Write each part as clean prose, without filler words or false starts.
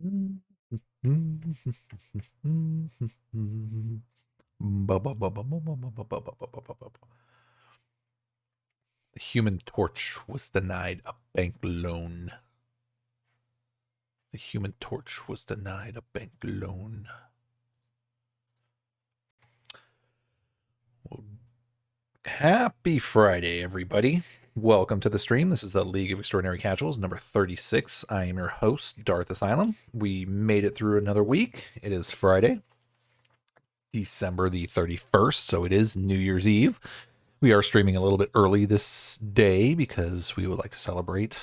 The Human Torch was denied a bank loan. The Human Torch was denied a bank loan. Well, happy Friday, everybody. Welcome to the stream. This is the League of Extraordinary Casuals, number 36. I am your host, Darth Asylum. We made it through another week. It is Friday, December the 31st, so it is New Year's Eve. We are streaming a little bit early this day because we would like to celebrate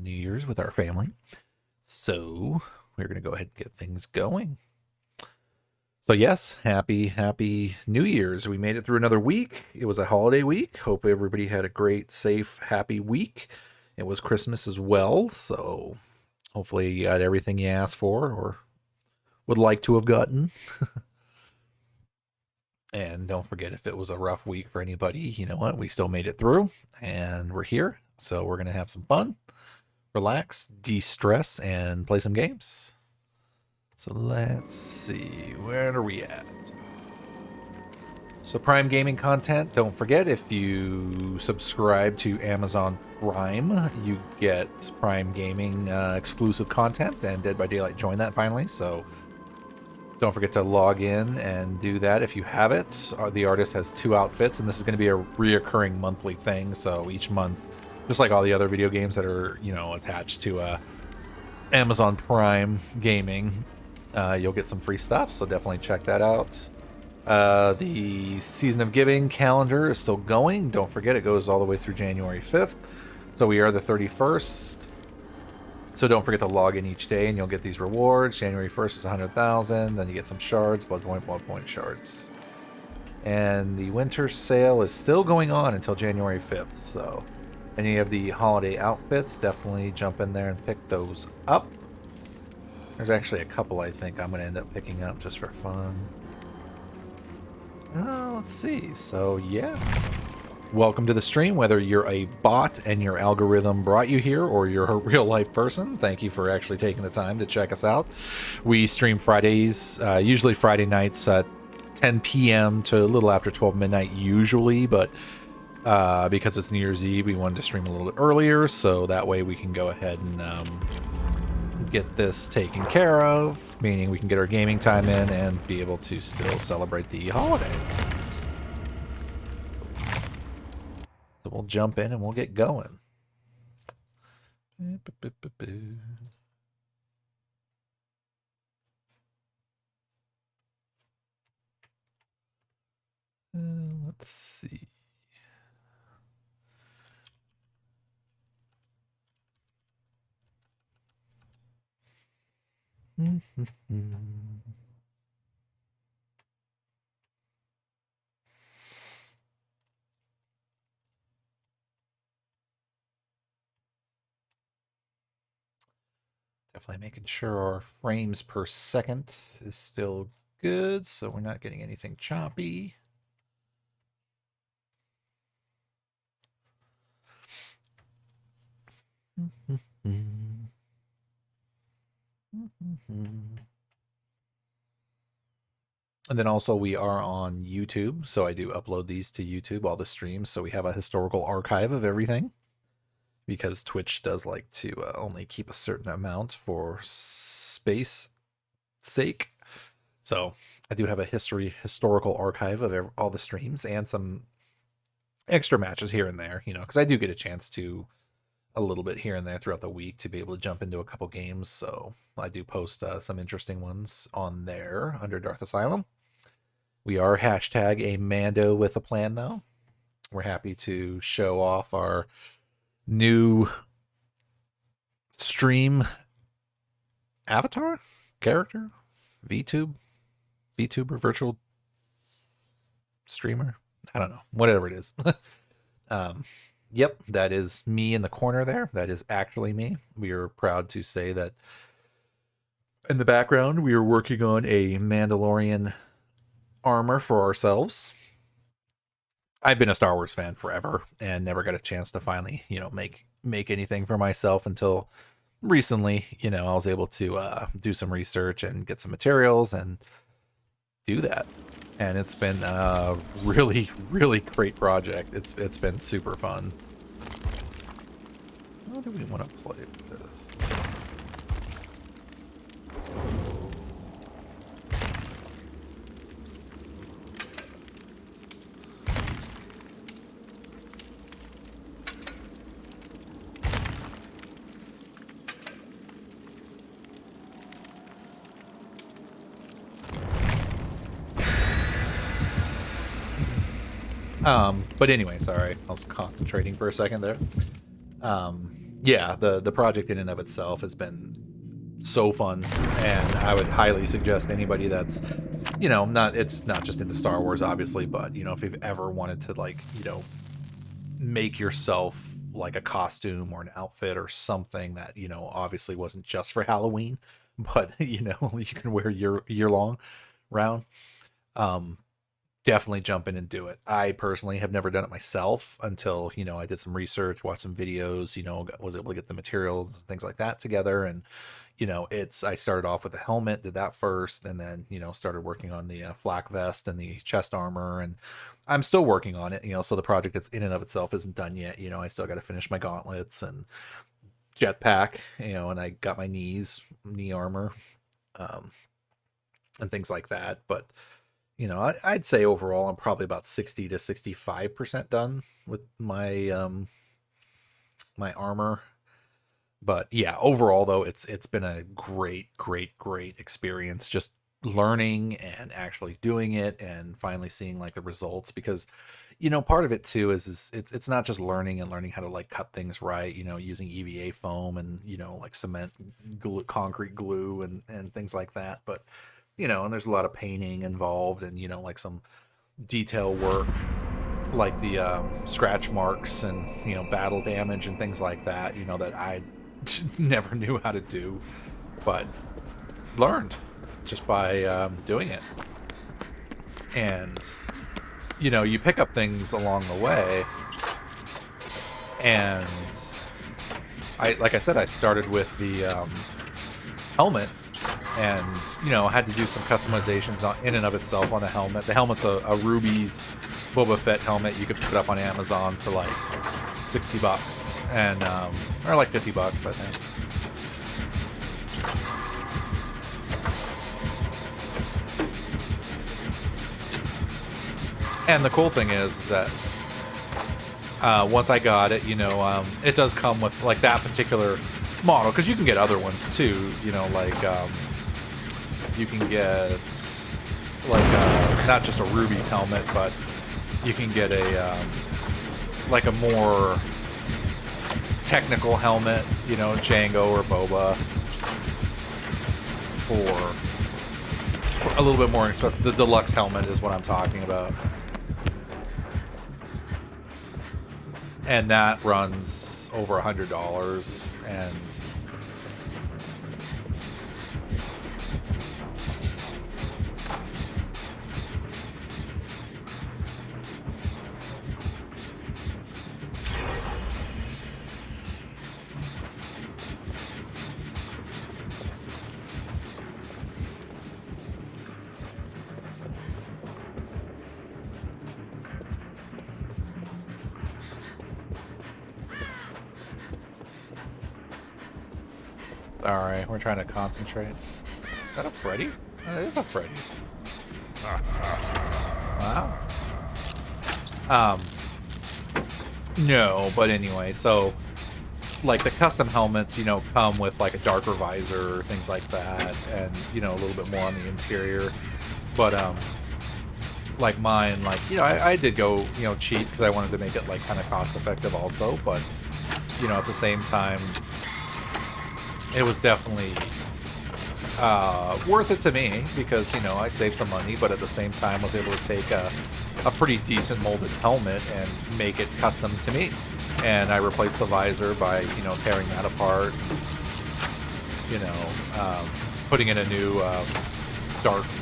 New Year's with our family. So we're going to go ahead and get things going. So yes, happy New Year's. We made it through another week. It was a holiday week. Hope everybody had a great, safe, happy week. It was Christmas as well, so hopefully you got everything you asked for or would like to have gotten. And don't forget, if it was a rough week for anybody, you know what? We still made it through and we're here. So we're going to have some fun, relax, de-stress, and play some games. So let's see, where are we at? So Prime Gaming content, don't forget, if you subscribe to Amazon Prime, you get Prime Gaming exclusive content, and Dead by Daylight joined that finally, so don't forget to log in and do that if you have it. The artist has 2 outfits, and this is going to be a reoccurring monthly thing, so each month, just like all the other video games that are, you know, attached to Amazon Prime Gaming, you'll get some free stuff, so definitely check that out. The Season of Giving calendar is still going. Don't forget, it goes all the way through January 5th. So we are the 31st. So don't forget to log in each day and you'll get these rewards. January 1st is 100,000. Then you get some shards, blood point shards. And the winter sale is still going on until January 5th. So any of the holiday outfits, definitely jump in there and pick those up. There's actually a couple I think I'm going to end up picking up just for fun. Let's see. So yeah. Welcome to the stream, whether you're a bot and your algorithm brought you here or you're a real life person. Thank you for actually taking the time to check us out. We stream Fridays, usually Friday nights at 10 p.m. to a little after 12 midnight usually, but because it's New Year's Eve, we wanted to stream a little bit earlier, so that way we can go ahead and get this taken care of, meaning we can get our gaming time in and be able to still celebrate the holiday. So we'll jump in and we'll get going. Let's see. Definitely making sure our frames per second is still good, so we're not getting anything choppy. And then also we are on YouTube, so I do upload these to YouTube, all the streams, so we have a historical archive of everything, because Twitch does like to only keep a certain amount for space sake. So I do have a historical archive of all the streams and some extra matches here and there, you know, because I do get a chance to a little bit here and there throughout the week to be able to jump into a couple games. So I do post some interesting ones on there under Darth Asylum. We are hashtag a Mando with a plan, though. We're happy to show off our new stream avatar character, VTuber, virtual streamer. I don't know, whatever it is. Yep, that is me in the corner there. That is actually me. We are proud to say that in the background, we are working on a Mandalorian armor for ourselves. I've been a Star Wars fan forever and never got a chance to finally, you know, make anything for myself until recently, you know, I was able to do some research and get some materials and do that. And it's been a really, really great project. It's been super fun. What do we want to play with? But anyway, sorry, I was concentrating for a second there. Yeah, the project in and of itself has been so fun, and I would highly suggest anybody that's, you know, it's not just into Star Wars, obviously, but you know, if you've ever wanted to, like, you know, make yourself like a costume or an outfit or something that, you know, obviously wasn't just for Halloween, but you know, you can wear year long round. Um, Definitely jump in and do it. I personally have never done it myself until, you know, I did some research, watched some videos, you know, was able to get the materials, things like that together. And, you know, I started off with the helmet, did that first, and then, you know, started working on the flak vest and the chest armor. And I'm still working on it, you know, so the project that's in and of itself isn't done yet. You know, I still got to finish my gauntlets and jetpack, you know, and I got my knee armor, um, and things like that. But, you know, I'd say overall I'm probably about 60 to 65% done with my armor. But yeah, overall though, it's been a great experience just learning and actually doing it and finally seeing like the results. Because, you know, part of it too is it's not just learning and learning how to like cut things right, you know, using EVA foam and, you know, like cement glue, concrete glue and things like that. But, you know, and there's a lot of painting involved and, you know, like some detail work, like the scratch marks and, you know, battle damage and things like that, you know, that I never knew how to do, but learned just by doing it. And, you know, you pick up things along the way. And like I said, I started with the helmet, and, you know, had to do some customizations in and of itself on the helmet. The helmet's a Ruby's Boba Fett helmet. You could pick it up on Amazon for like $60 and or like $50, I think. And the cool thing is that once I got it, you know, it does come with like that particular model, because you can get other ones too, you know, like you can get like not just a Ruby's helmet, but you can get a like a more technical helmet, you know, Jango or Boba, for a little bit more expensive. The deluxe helmet is what I'm talking about. And that runs over $100, and alright, we're trying to concentrate. Is that a Freddy? That is a Freddy. Wow. No, but anyway, so like the custom helmets, you know, come with like a darker visor, things like that, and, you know, a little bit more on the interior. But like mine, like, you know, I did go, you know, cheap because I wanted to make it like kind of cost effective also, but, you know, at the same time, it was definitely worth it to me because, you know, I saved some money, but at the same time was able to take a pretty decent molded helmet and make it custom to me. And I replaced the visor by, you know, tearing that apart, you know, putting in a new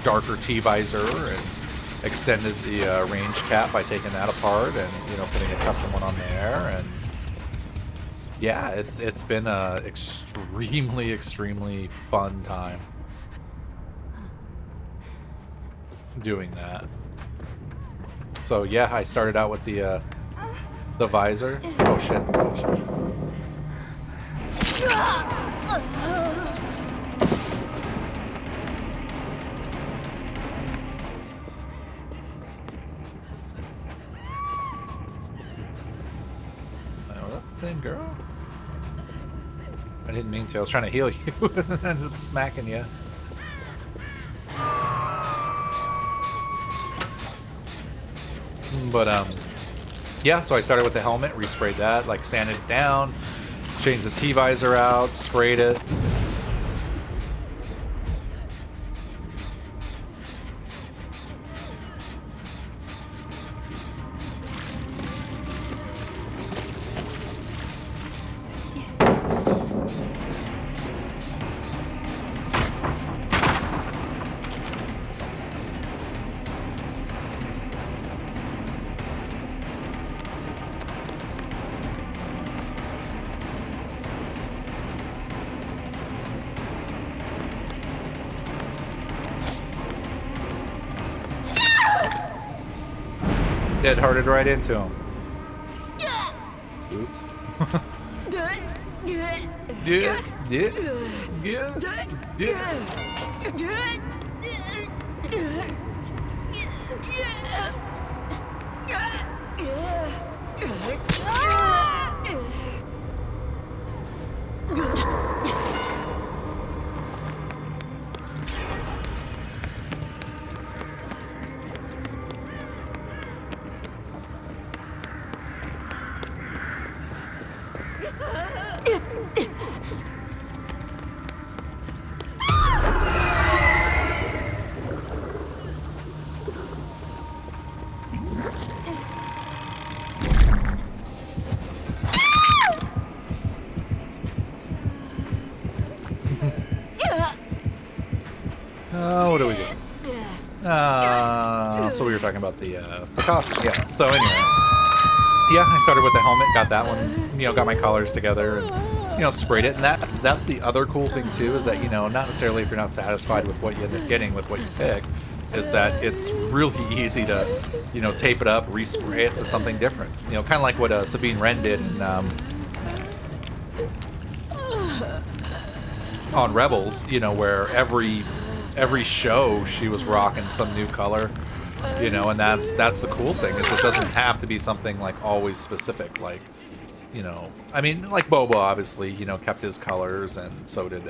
darker T-visor, and extended the range cap by taking that apart and, you know, putting a custom one on there. And yeah, it's been a extremely fun time doing that. So yeah, I started out with the visor. Oh shit! Oh shit! Was that the same girl? I didn't mean to. I was trying to heal you and ended up smacking you. But yeah. So I started with the helmet, resprayed that, like sanded it down, changed the T-visor out, sprayed it. Dead hearted right into him. Oops. What do we got? So we were talking about the costume, yeah. So anyway, yeah, I started with the helmet, got that one, got my colors together, and sprayed it. And that's the other cool thing too, is that not necessarily if you're not satisfied with what you end up getting with what you pick, is that it's really easy to tape it up, respray it to something different. Kind of like what Sabine Wren did in on Rebels, where every show she was rocking some new color, and that's the cool thing, is it doesn't have to be something like always specific, like I mean, like Boba obviously kept his colors, and so did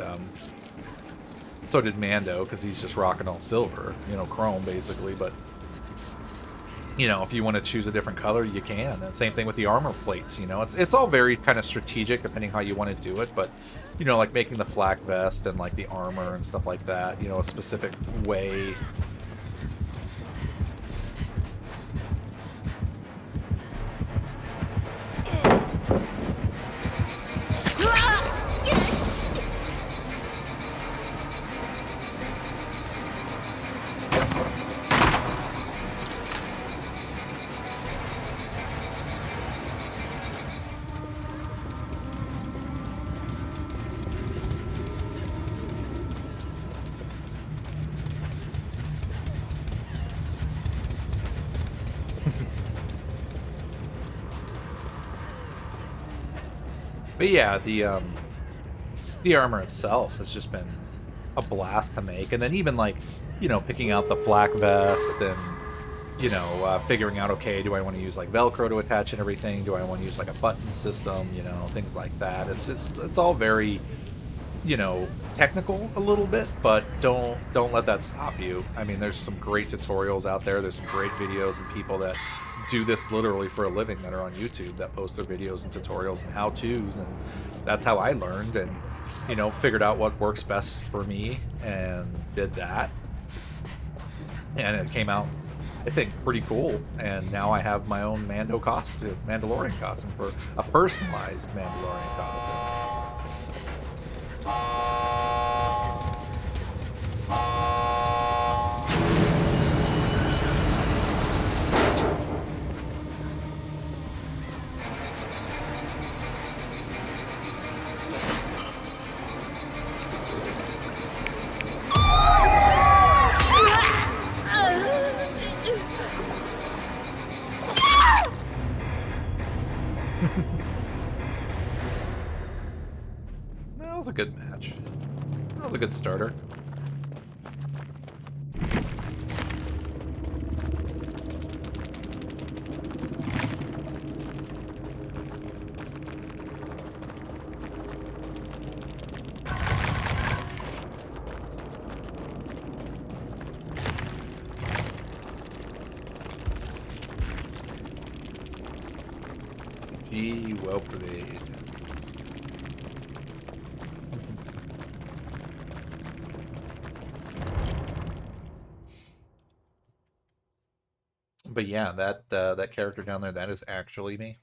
Mando, because he's just rocking all silver, chrome basically. But if you want to choose a different color, you can. And same thing with the armor plates. It's all very kind of strategic depending how you want to do it. But like making the flak vest and like the armor and stuff like that, a specific way. But yeah, the armor itself has just been a blast to make, and then even like picking out the flak vest and figuring out, okay, do I want to use like Velcro to attach and everything? Do I want to use like a button system? Things like that. It's all very technical a little bit, but don't let that stop you. I mean, there's some great tutorials out there. There's some great videos and people that do this literally for a living that are on YouTube that post their videos and tutorials and how-tos, and that's how I learned and figured out what works best for me and did that, and it came out, I think, pretty cool. And now I have my own Mandalorian costume for a personalized Mandalorian costume. That was a good match. That was a good starter. Gee, well played. But yeah, that character down there, that is actually me.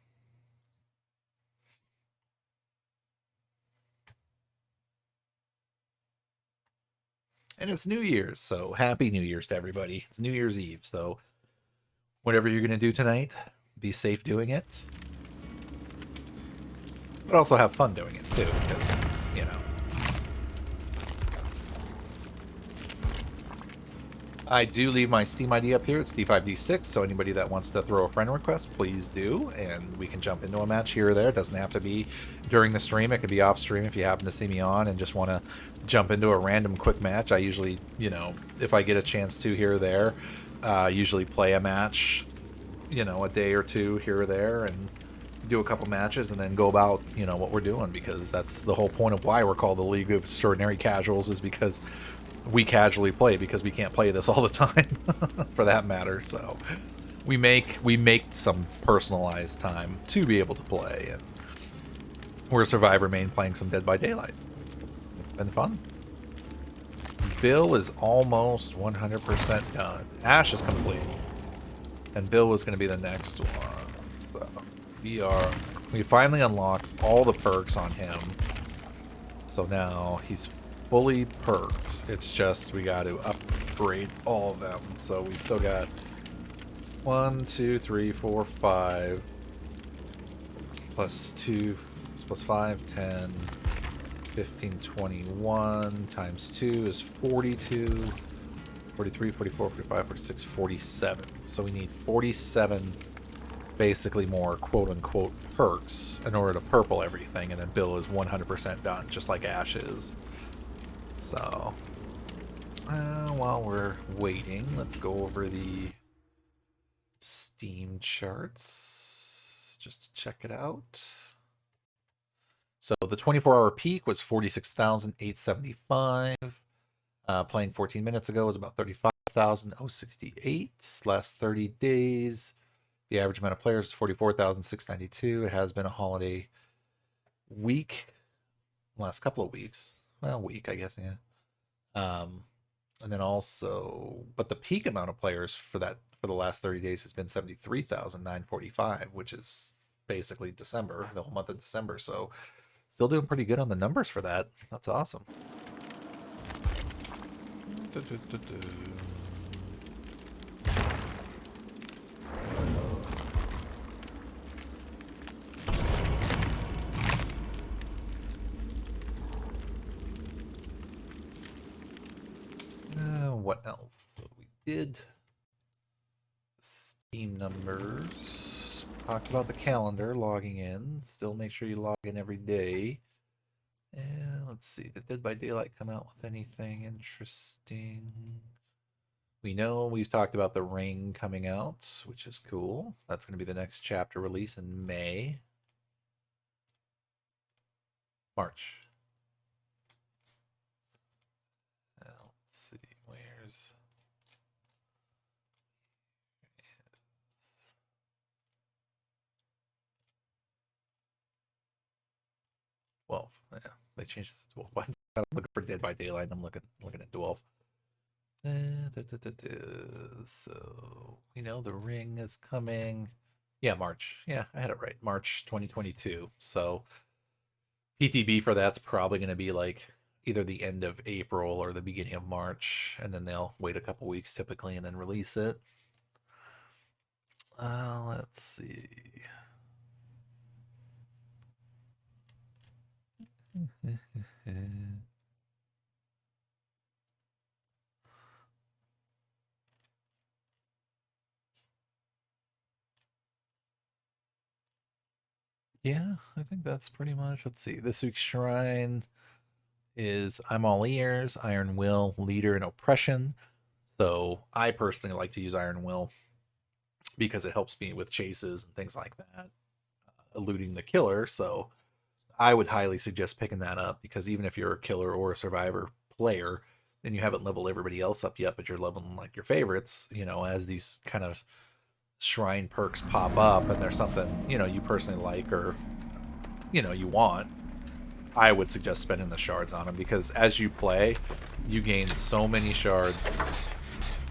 And it's New Year's, so happy New Year's to everybody. It's New Year's Eve, so whatever you're gonna do tonight, be safe doing it. But also have fun doing it too, because, you know. I do leave my Steam ID up here. It's D5D6, so anybody that wants to throw a friend request, please do, and we can jump into a match here or there. It doesn't have to be during the stream. It could be off stream if you happen to see me on and just want to jump into a random quick match. I usually, you know, if I get a chance to here or there, usually play a match, you know, a day or two here or there, and do a couple matches and then go about, you know, what we're doing, because that's the whole point of why we're called the League of Extraordinary Casuals, is because we casually play, because we can't play this all the time for that matter. So we make some personalized time to be able to play, and we're Survivor main playing some Dead by Daylight. It's been fun. Bill is almost 100% done. Ash is complete, and Bill was going to be the next one. So we finally unlocked all the perks on him, so now he's fully perked. It's just we got to upgrade all of them. So we still got 1, 2, 3, 4, 5 plus 2 plus 5, 10, 15, 21 times 2 is 42, 43, 44, 45, 46, 47. So we need 47 basically more quote-unquote perks in order to purple everything, and then Bill is 100% done, just like Ash is. So, while we're waiting, let's go over the Steam charts just to check it out. So the 24-hour peak was 46,875. Playing 14 minutes ago was about 35,068. Last 30 days, the average amount of players is 44,692. It has been a holiday week, last couple of weeks. Well, week, I guess, yeah. And then also, but the peak amount of players for the last 30 days has been 73,945, which is basically December, the whole month of December. So still doing pretty good on the numbers for that. That's awesome. What else? So we did Steam numbers. Talked about the calendar, logging in. Still make sure you log in every day. And let's see, did Dead by Daylight come out with anything interesting? We know we've talked about The Ring coming out, which is cool. That's going to be the next chapter release in May. March. Let's see, where's... Well, yeah, they changed it to 12. I'm looking for Dead by Daylight, and I'm looking at 12. So, you know, The Ring is coming. Yeah, March. Yeah, I had it right. March 2022. So, PTB for that's probably going to be like either the end of April or the beginning of March, and then they'll wait a couple weeks typically and then release it. Let's see. Yeah, I think that's pretty much. Let's see. This week's shrine. is I'm all ears, Iron Will, Leader, and Oppression. So I personally like to use Iron Will because it helps me with chases and things like that, eluding the killer. So I would highly suggest picking that up because even if you're a killer or a survivor player and you haven't leveled everybody else up yet, but you're leveling like your favorites, you know, as these kind of shrine perks pop up and there's something, you know, you personally like or, you know, you want, I would suggest spending the shards on them because as you play, you gain so many shards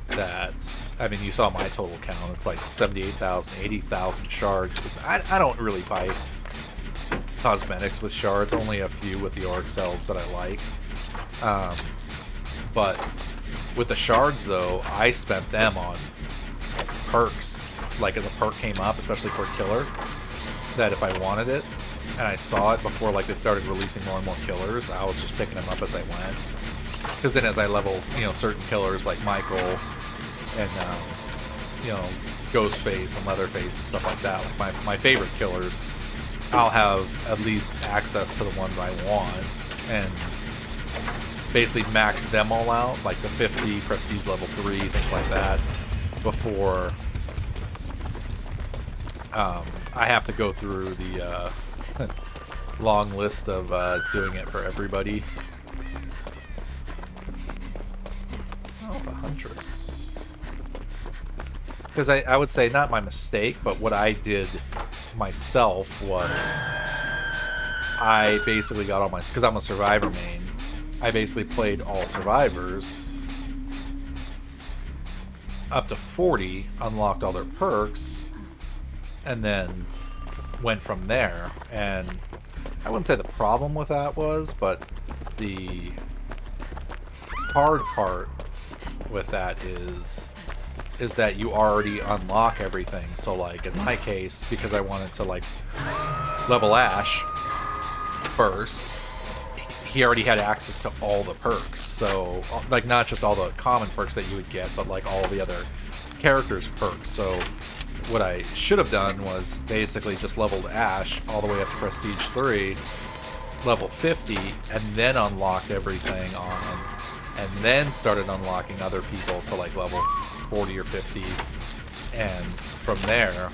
that, I mean, you saw my total count. It's like 78,000, 80,000 shards. I don't really buy cosmetics with shards, only a few with the orc cells that I like. But with the shards, though, I spent them on perks. Like, as a perk came up, especially for killer, that if I wanted it, and I saw it before, like, they started releasing more and more killers, I was just picking them up as I went. Because then as I level, you know, certain killers like Michael and, you know, Ghostface and Leatherface and stuff like that, like my favorite killers, I'll have at least access to the ones I want and basically max them all out, like the 50, Prestige level 3, things like that, before I have to go through the long list of doing it for everybody. Oh, it's a Huntress. Because I would say, not my mistake, but what I did myself was I basically got all my, because I'm a survivor main, I basically played all survivors up to 40, unlocked all their perks, and then went from there. And I wouldn't say the problem with that was, but the hard part with that is that you already unlock everything. So like in my case, because I wanted to like level Ash first, he already had access to all the perks. So like not just all the common perks that you would get, but like all the other characters' perks. So what I should have done was basically just leveled Ash all the way up to Prestige 3, level 50, and then unlocked everything on him, and then started unlocking other people to like level 40 or 50, and from there,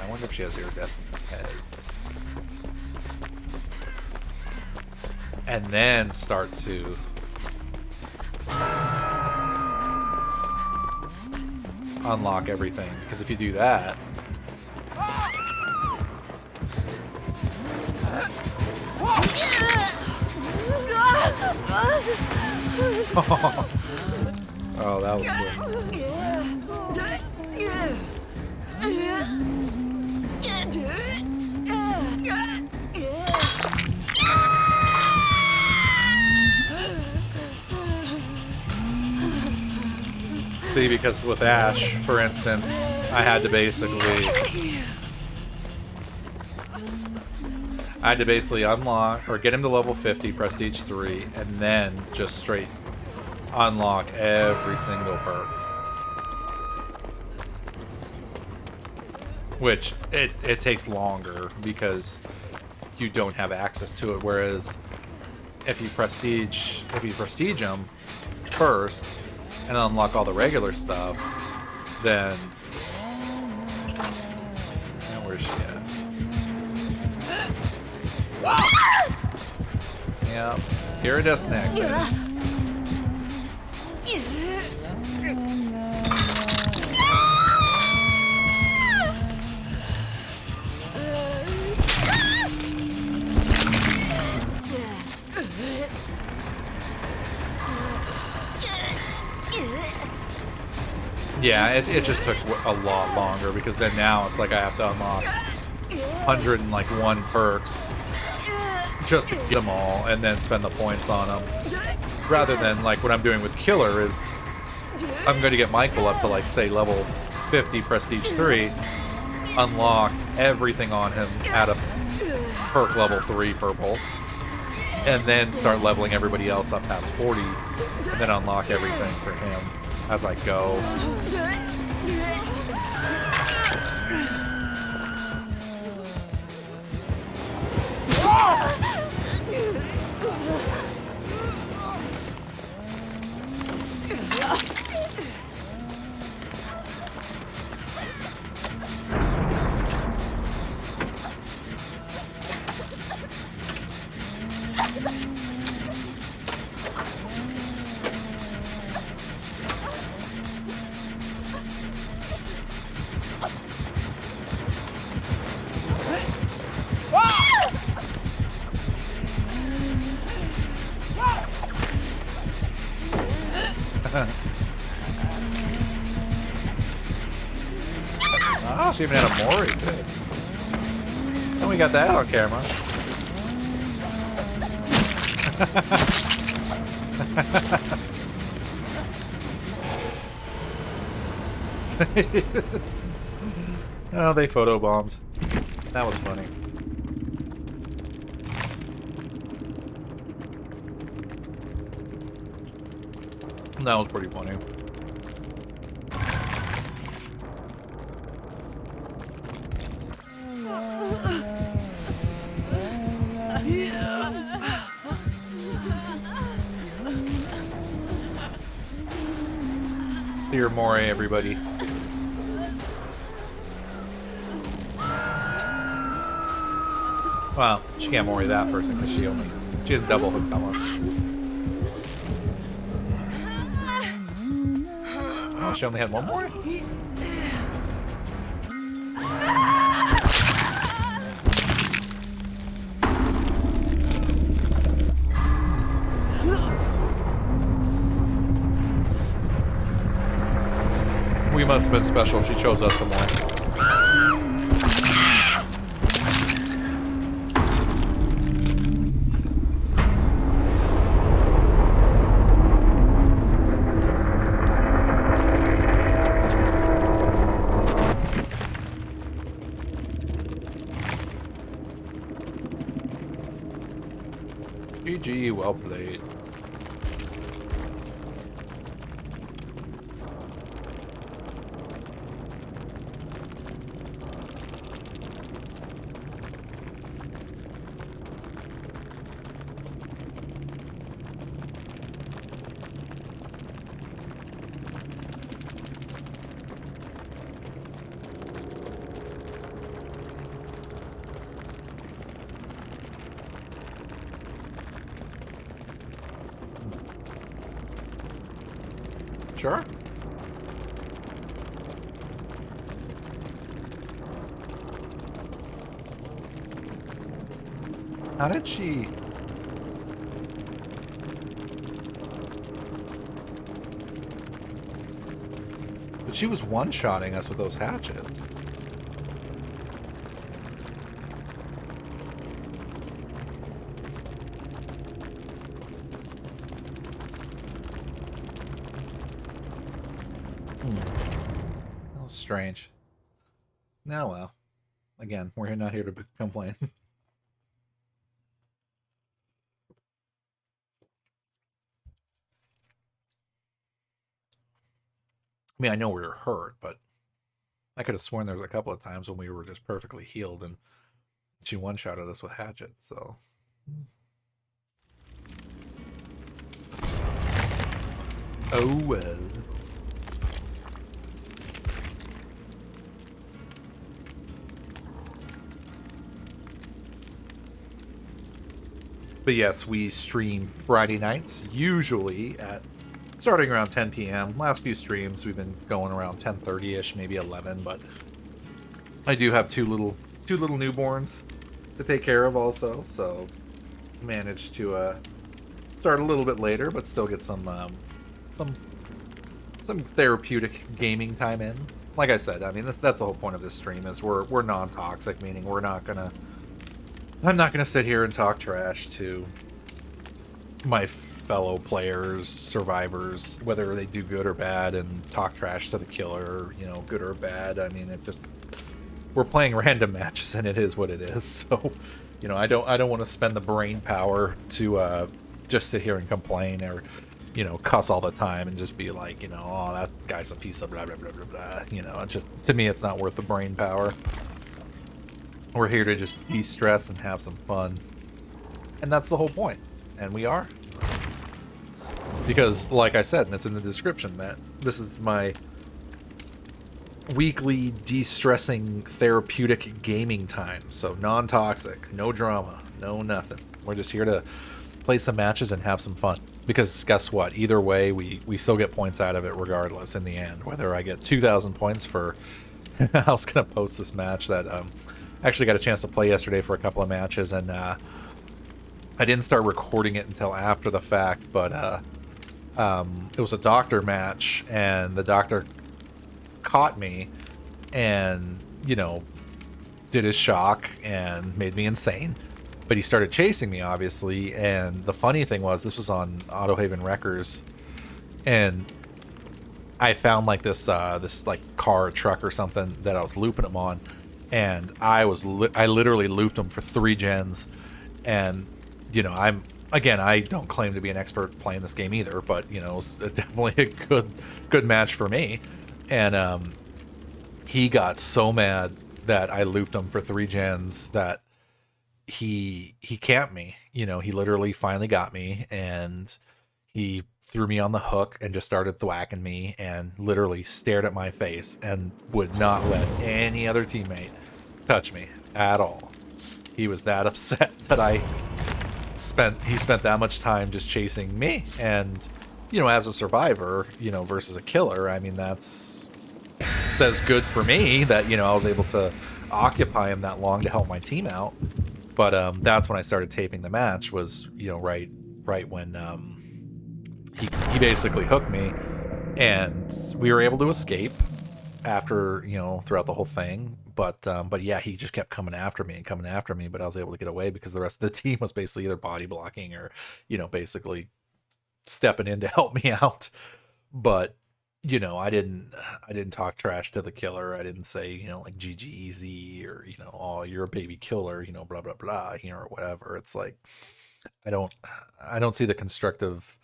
I wonder if she has iridescent heads, and then start to unlock everything, because if you do that, oh, that was good. See, because with Ash, for instance, I had to basically unlock, or get him to level 50, Prestige 3, and then just straight unlock every single perk. Which, it takes longer, because you don't have access to it, whereas if you prestige them first, and unlock all the regular stuff, then... where's she at? Yep. Iridescent exit. Yeah, it just took a lot longer, because then now it's like I have to unlock 101 perks just to get them all and then spend the points on them. Rather than like what I'm doing with Killer is I'm going to get Michael up to like say level 50 Prestige 3, unlock everything on him at a perk level 3 purple, and then start leveling everybody else up past 40, and then unlock everything for him as I go. Oh, she even had a Mori, good. And we got that on camera. Oh, they photobombed. That was funny. That was pretty funny. Dear Mori, everybody. Well, she can't Mori that person because she didn't double hook that one. Oh, she only had one Mori? We must have been special. She chose us the more. GG, well played. Sure. How did she... But she was one-shotting us with those hatchets. That was strange. Now, well. Again, we're not here to complain. I mean, I know we were hurt, but I could have sworn there was a couple of times when we were just perfectly healed and she one-shotted us with hatchets, so... Oh well. But yes, we stream Friday nights, usually at starting around 10 p.m. Last few streams we've been going around 10:30ish, maybe 11, but I do have two little newborns to take care of also, so managed to start a little bit later, but still get some therapeutic gaming time in. Like I said, I mean that's the whole point of this stream is we're non-toxic, meaning I'm not gonna sit here and talk trash to my fellow players, survivors, whether they do good or bad, and talk trash to the killer, you know, good or bad. I mean, we're playing random matches, and it is what it is. So, you know, I don't want to spend the brain power to just sit here and complain or, you know, cuss all the time and just be like, you know, oh, that guy's a piece of blah blah blah blah blah. You know, it's just, to me, it's not worth the brain power. We're here to just de-stress and have some fun. And that's the whole point. And we are. Because, like I said, and it's in the description, that this is my weekly de-stressing therapeutic gaming time. So non-toxic, no drama, no nothing. We're just here to play some matches and have some fun. Because guess what? Either way, we still get points out of it regardless in the end. Whether I get 2,000 points for... I was going to post this match that actually got a chance to play yesterday for a couple of matches, and I didn't start recording it until after the fact, but it was a doctor match, and the doctor caught me and, you know, did his shock and made me insane. But he started chasing me, obviously, and the funny thing was, this was on Autohaven Wreckers, and I found like this like car or truck or something that I was looping him on, and I literally looped him for 3 gens, and you know, I don't claim to be an expert playing this game either, but you know, it was definitely a good match for me, and he got so mad that I looped him for 3 gens that he camped me. You know, he literally finally got me, and he threw me on the hook and just started thwacking me and literally stared at my face and would not let any other teammate touch me at all. He was that upset that he spent that much time just chasing me. And, you know, as a survivor, you know, versus a killer, I mean, that's says good for me that, you know, I was able to occupy him that long to help my team out. But that's when I started taping the match, was, you know, right when he basically hooked me, and we were able to escape after, you know, throughout the whole thing. But yeah, he just kept coming after me, but I was able to get away because the rest of the team was basically either body blocking or, you know, basically stepping in to help me out. But, you know, I didn't talk trash to the killer. I didn't say, you know, like GG easy, or, you know, oh, you're a baby killer, you know, blah blah blah, you know, or whatever. It's like I don't see the constructive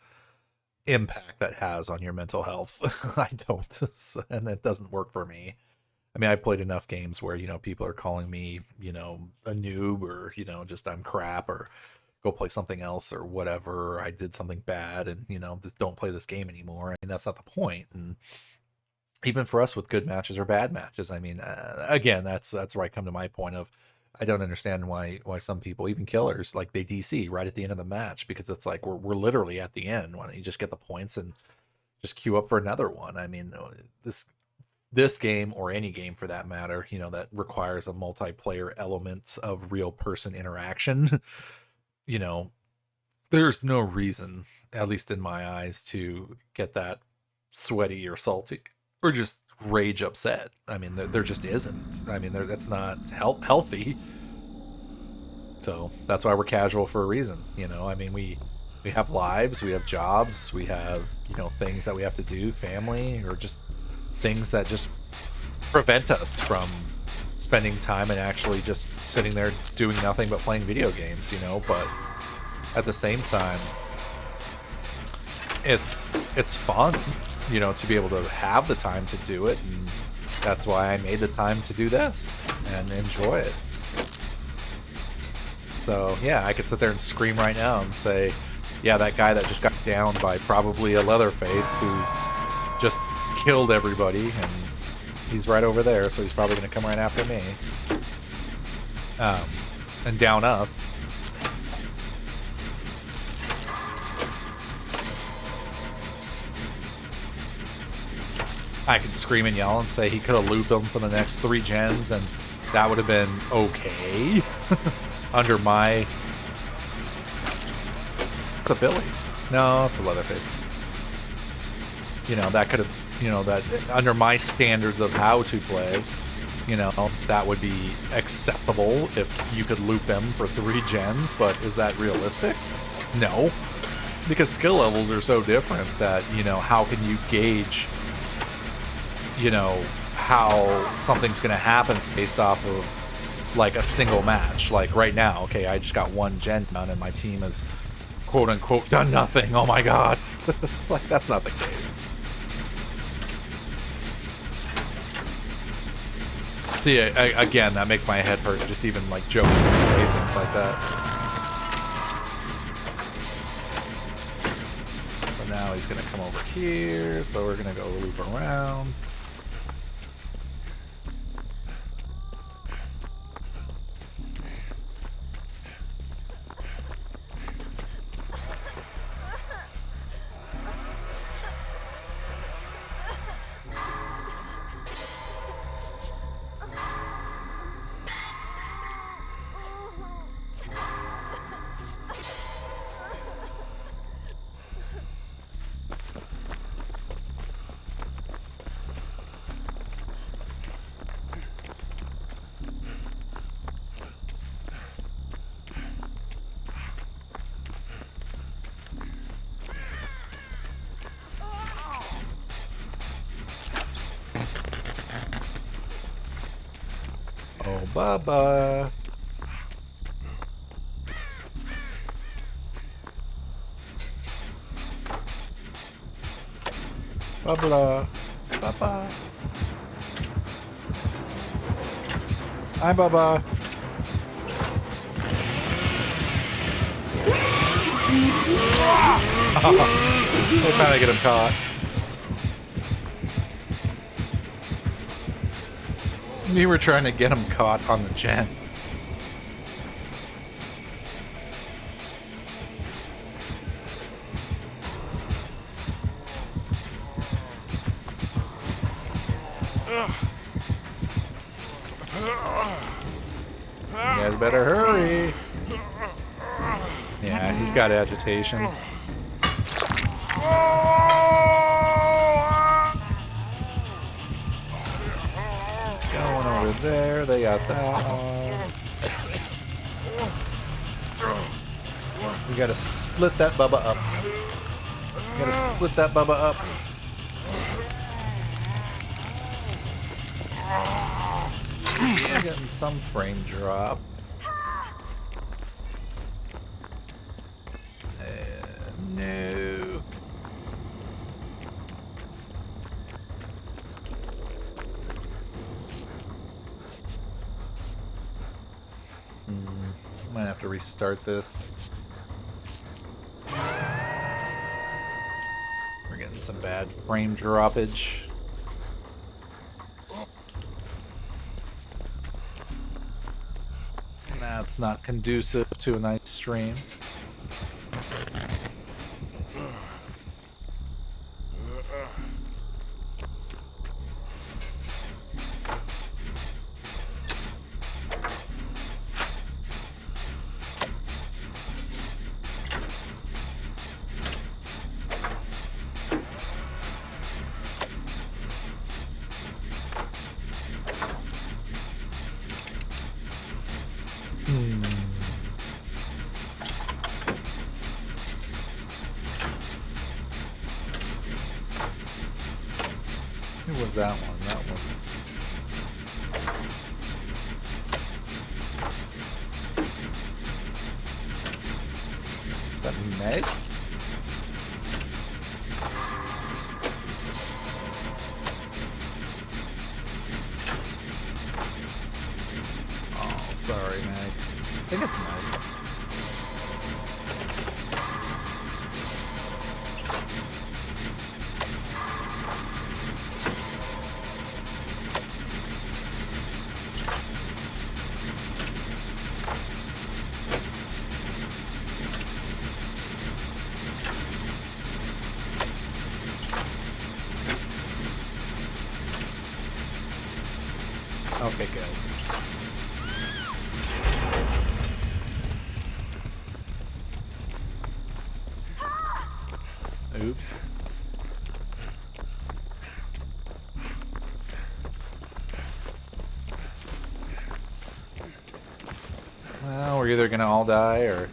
impact that has on your mental health. I don't, and it doesn't work for me. I mean, I played enough games where, you know, people are calling me, you know, a noob, or, you know, just I'm crap, or go play something else or whatever, or I did something bad and, you know, just don't play this game anymore. I mean, that's not the point. And even for us with good matches or bad matches, I mean, again, that's where I come to my point of, I don't understand why some people, even killers, like they DC right at the end of the match, because it's like we're literally at the end. Why don't you just get the points and just queue up for another one? I mean, this game, or any game for that matter, you know, that requires a multiplayer element of real person interaction, you know, there's no reason, at least in my eyes, to get that sweaty or salty or just rage upset. I mean, there just isn't. I mean, that's not healthy. So that's why we're casual for a reason. You know, I mean, we have lives, we have jobs, we have, you know, things that we have to do, family, or just things that just prevent us from spending time and actually just sitting there doing nothing but playing video games, you know. But at the same time, it's fun, you know, to be able to have the time to do it, and that's why I made the time to do this and enjoy it. So yeah, I could sit there and scream right now and say, yeah, that guy that just got downed by probably a Leatherface who's just killed everybody, and he's right over there, so he's probably going to come right after me and down us. I could scream and yell and say he could have looped him for the next 3 gens, and that would have been okay under my... It's a Billy. No, it's a Leatherface. You know, that could have, you know, that under my standards of how to play, you know, that would be acceptable if you could loop them for 3 gens, but is that realistic? No, because skill levels are so different that, you know, how can you gauge, you know, how something's going to happen based off of like a single match? Like right now, okay, I just got 1 gen done and my team has quote unquote done nothing. Oh my god. It's like, that's not the case. See, again, that makes my head hurt just even like joking to say things like that. So now he's gonna come over here, so we're gonna go loop around. Bubba. Bubba. Bubba. Hi, Bubba. We're trying to get him caught. We were trying to get him caught on the gen. You guys better hurry. Yeah, he's got agitation. He's going over there. They got that one. We gotta split that Bubba up. We gotta split that Bubba up. We're getting some frame drop. No. Might have to restart this. We're getting some bad frame droppage. That's not conducive to a nice stream. Who was that one? That was... Is that Meg? Oh, sorry, Meg. I think it's Meg. Okay, good. Oops. Well, we're either gonna all die or...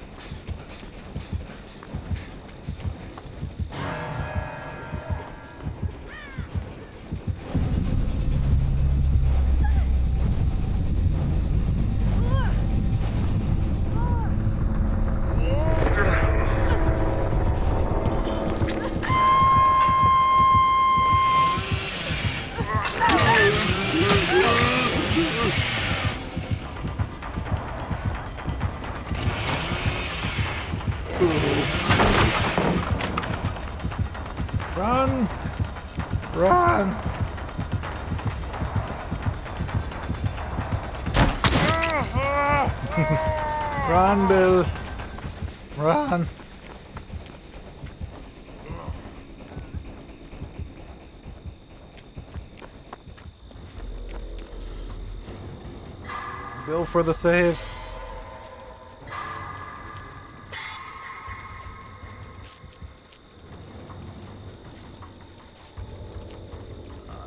Run! Run! Run, Bill! Run! Bill for the save.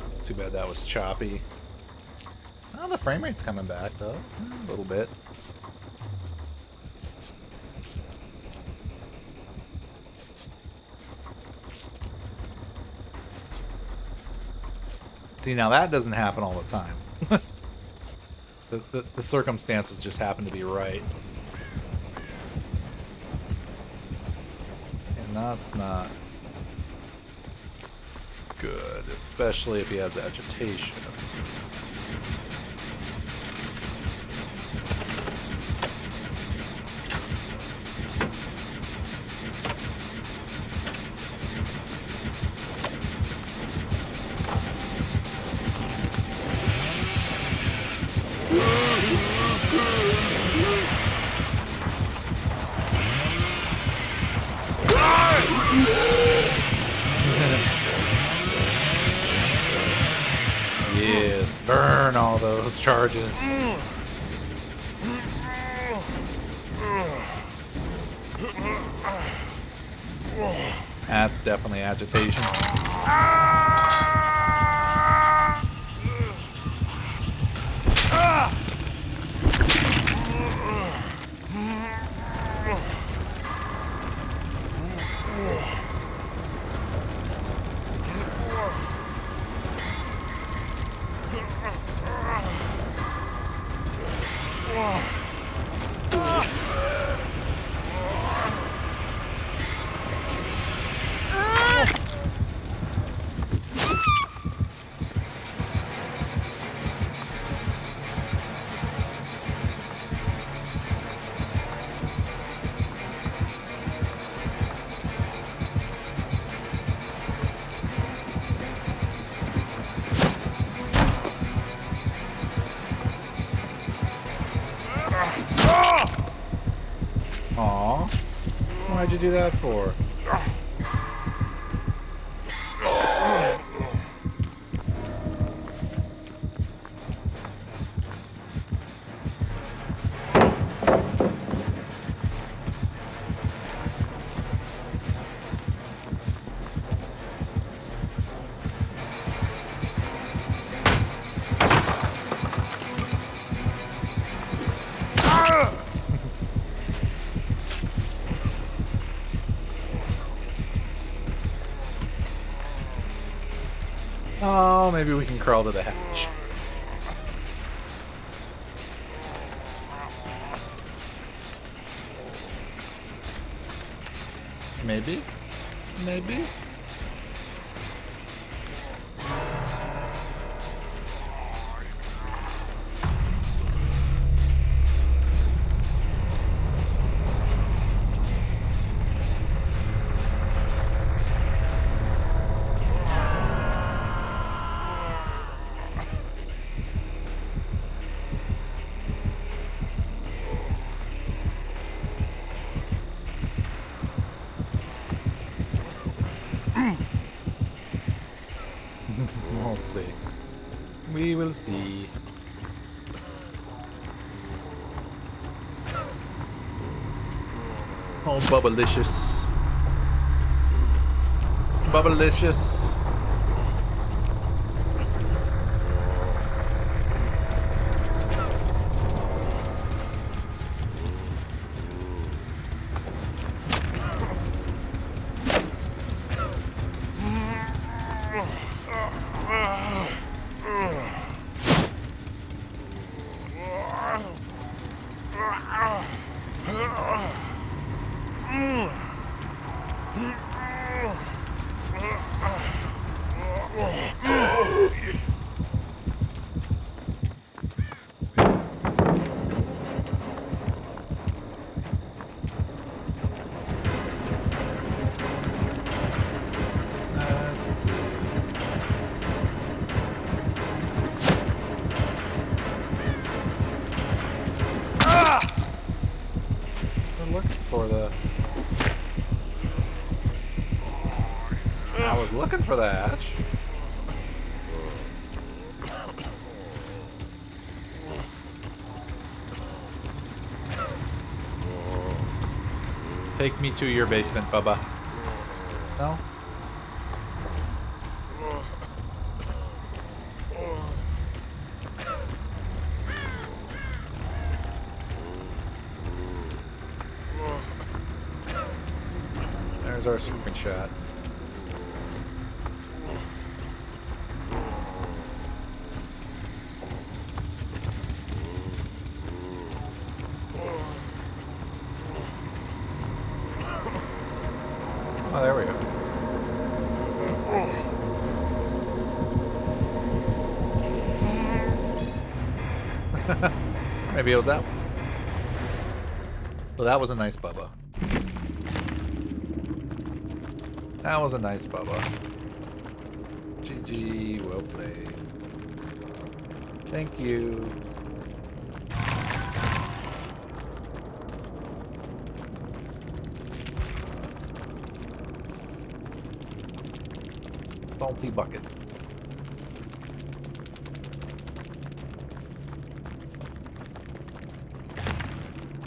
It's too bad that was choppy. Oh, the frame rate's coming back though, a little bit. See, now that doesn't happen all the time. The circumstances just happen to be right. And that's not good, especially if he has agitation. Yes, burn all those charges. That's definitely agitation. Aw, why'd you do that for? Oh, maybe we can crawl to the hatch. Maybe? Maybe? We'll see. We will see. Oh, Bubblicious. Bubblicious. Let's see. I'm looking for the... I was looking for the hatch. Take me to your basement, Bubba. No? There's our screenshot. Oh, there we go. Maybe it was that one. Well, that was a nice Bubba. That was a nice Bubba. GG, well played. Thank you. Salty bucket.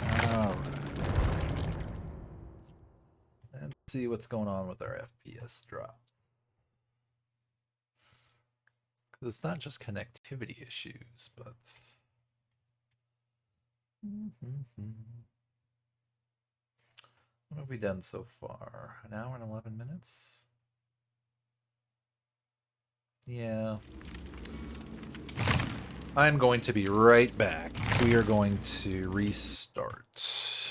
Alright. Let's see what's going on with our FPS drops. Because it's not just connectivity issues, but... What have we done so far? An hour and 11 minutes? Yeah. I'm going to be right back. We are going to restart.